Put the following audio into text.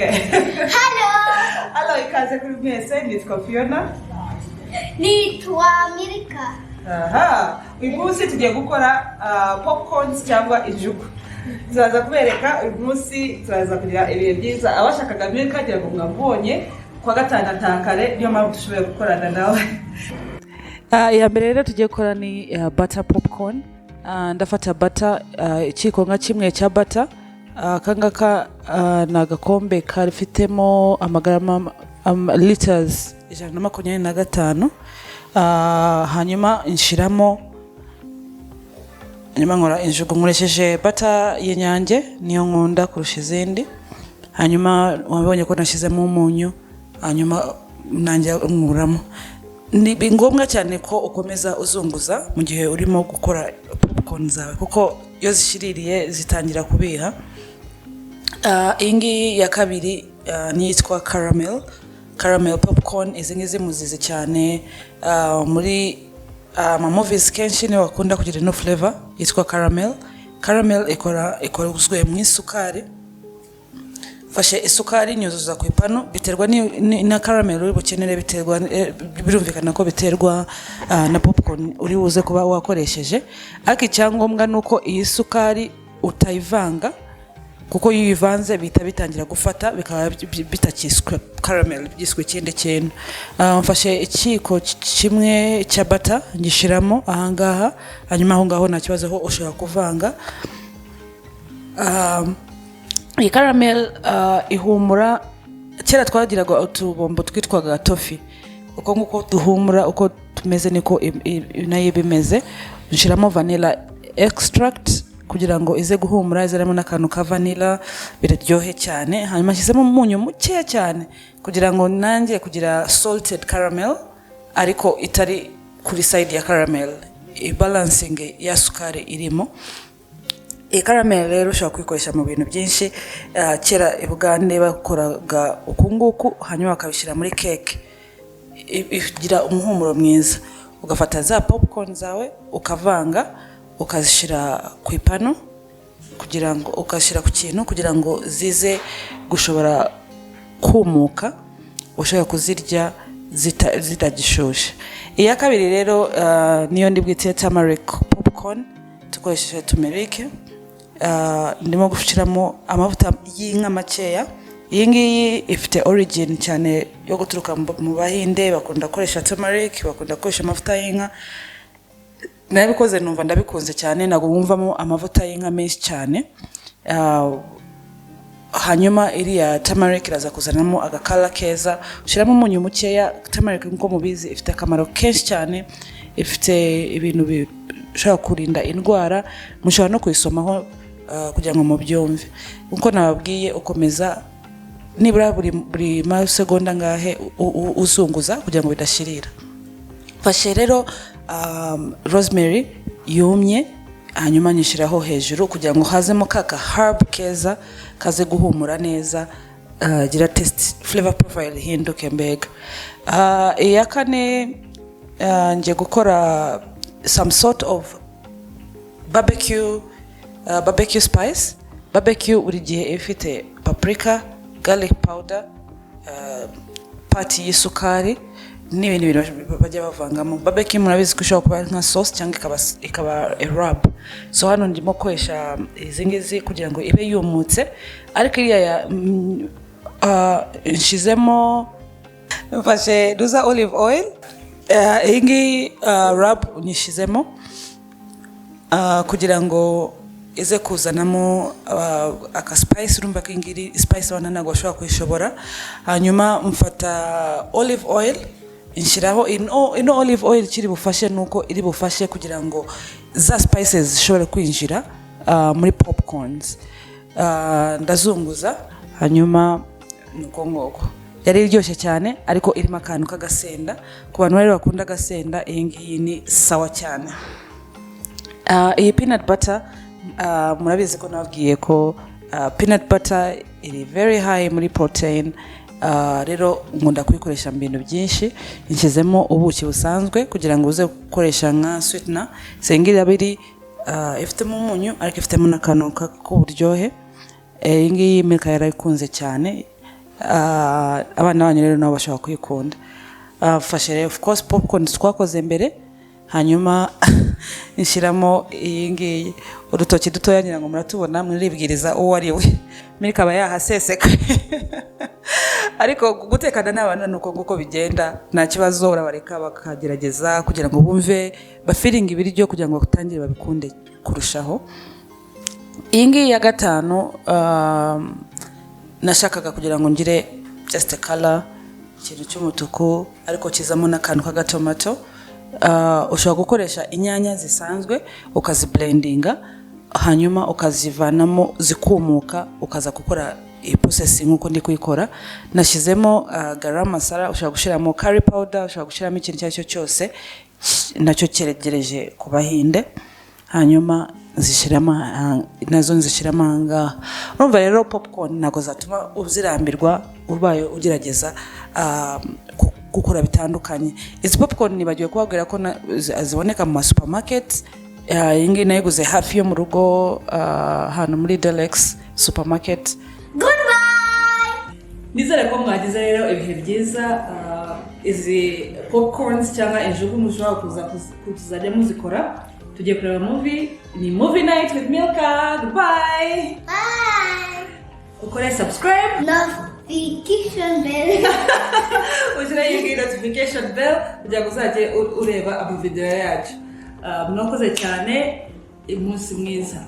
Hello. Hello, ikaze kuri mwese, nitwa Fiona. Nitwa Amerika. Aha, uyu munsi tugiye gukora popcorns cyangwa injugu. Turaza kubereka uyu munsi turaza kugira ibihe byiza. Abashakaga Amerika ngira ngo mwabonye kwa gatanu atakare niyo mpamvu dushoboye gukorana nawe. Ya mbere rero tugiye gukora ni butter popcorn. Ndafata butter ikiko nka kimwe cya butter. Kangaka ni agakombe karifitemo amagarama liters 125. Hanyuma nshiramo hanyuma nkora injugu nkoresheje butter y'inyange niyo nkunda kurusha izindi. Hanyuma wabonye ko nashyizemo umunyu, hanyuma nanjye nkuramo. Ni ngombwa cyane ko ukomeza uzunguza mu gihe urimo gukora popcorn zawe kuko iyo zishiririye zitangira kubiha. Ingi ya kabiri nitwa caramel popcorn. Izi ngizi muzizi cyane muri movies kenshi ni wakunda kugira no flavor yitwa caramel ikozwe mu isukari. Fashe isukari nyuzuza ku ipanu, biterwa na caramel uri bukenere, biterwa birumvikana ko biterwa na popcorn uri buze kuba wakoresheje. Ariko icyangombwa nuko iyi sukari utayivanga kuko iyo uyivanze bita bitangira gufata bikaba bitakiswe caramel, byiswe ikindi kintu. Mfashe ikiko kimwe cya butter ngishiramo ahangaha, hanyuma aho ngaho nta kibazo ho ushobora kuvanga. Iyi caramel ihumura, kera twagiraga utubombo twitwaga toffee, uko nguko duhumura, uko tumeze niko nayo bimeze. Nshiramo vanilla extract kugira ngo ize guhumura, izeramo n'akantu ka vanilla, biraryohe cyane. Hanyuma nshyizemo umunyu muke cyane kugira ngo nanjye kugira salted caramel ariko itari kuri side ya caramel, balancing ya sukari irimo. Iyi caramel rero ushobora kuyikoresha mu bintu byinshi. Kera i Bugande bakoraga ukunguku, hanyuma bakabishyira muri cake, igira umuhumuro mwiza. Ugafata za popcorn zawe ukavanga, ukazishira ku ipanu kugira ngo ukashira ku kintu kugira ngo zize gushobora kumuka, ushobora kuzirya zitagishushe. Iya kabiri rero niyo ndi bwite turmeric popcorn. Tukoresheje turmeric, ndimo gushiramo amavuta y'inka makeya. Iyi ngiyi ifite origin cyane yo guturuka mu Bahinde, bakunda koresha turmeric, bakunda koresha amavuta y'inka. Nabikoze numva ndabikunze cyane, nago wumvamo amavuta y'inka menshi cyane. Hanyuma iriya turmeric iraza kuzanamo agakala keza. Ushiramo umunyu mukeya. Turmeric nko mubizi ifite akamaro kenshi cyane, ifite ibintu bishobora kurinda indwara. Mushobora no kuyisomaho kugira ngo mubyumve. Uko nababwiye ukomeza nibura buri masegonda ngahe uzunguza kugira ngo bidashirira. Fashe rero rosemary yumye, hanyuma nyishiraho hejuru kugira ngo hazemo kaka herb keza kaze guhumura neza, gira taste flavor profile hinduke mbega. Iya kane nje gukora some sort of barbecue spice. Barbecue buri gihe ifite paprika, garlic powder, pati y'isukari n'ibindi bintu bajya bavangamo. Barbecue murabizi ko ishobora kuba nka sauce cyangwa ikaba a rub. So hano ndimo kwesha izi ngizi kugira ngo ibe yumutse, ariko iriya nshizemo mfashe duza olive oil. Ingi rub nyishizemo kugira ngo ize kuzanamo aka spice. Urumva ko ingiri spice wana ntago ushobora kuyishobora. Hanyuma mfata olive oil inshiraho. Ino olive oil kiri bufashe nuko iri bufashe kugira ngo za spices zishobore kwinjira muri popcorns. Ndazunguza hanyuma nuko ngoko. Yari iryoshye cyane ariko irimo akantu kagasenda. Ku bantu rero bakunda gasenda, iyi ngiyi ni sawa cyane. Iyi peanut butter murabizi ko nabwiye ko peanut butter iri very high muri protein. Rero nkunda kuyikoresha mu bintu byinshi. Nshizemo ubuki busanzwe kugira ngo uze gukoresha nka sweetener. Sengira biri ifitemo umunyu ariko ifitemo n'akantu k'uburyohe. Iyi ngiyi milk yarayikunze cyane. abana banyu rero nabo bashobora kuyikunda. Fashe rero of course popcorn twakoze mbere, hanyuma nshyiramo iyi ngiyi, udutoki dutoya ngira ngo muratubona, muribwiriza uwo ari we. Muri kaba yahaseseka ariko gutekana n'abana nuko nguko bigenda, nta kibazo, urabareka bakagerageza kugira ngo bumve bafiringa ibiryo kugira ngo batangire babikunde kurushaho. Iyi ngiyi ya gatanu nashakaga kugira ngo ngire just a color, ikintu cy'umutuku ariko kizamo n'akantu k'agatomato. Ushobora gukoresha inyanya zisanzwe ukaziblendinga, hanyuma ukazivanamo zikumuka, ukaza gukora processing nkuko ndi kuyikora. Nashyizemo garam masala, ushobora gushyiramo curry powder, ushobora gushyiramo ikintu cyacyo cyose nacyo cyeregereje ku Bahinde, hanyuma nazo nzishyiramo ahangaha. Urumva rero popcorn ntabwo zatuma uzirambirwa, ubaye ugerageza gukora bitandukanye. Izi popcorn nibagiwe kubabwira ko ziboneka mu supermarket. Iyi ngiyi nayiguze hafi yo mu rugo, hano muri Delex supermarket. Goodbye! Nizere ko mwagize rero ibihe byiza. Izi popcorns cyangwa injugu mushobora kuzajya muzikora. Tugiye kureba movie, ni movie night with Milka. Goodbye! Bye! Ukore subscribe, notification bell. ushyire iyi notification bell kugira ngo uzajye ureba amavideo yacu. Mwakoze cyane, umunsi mwiza.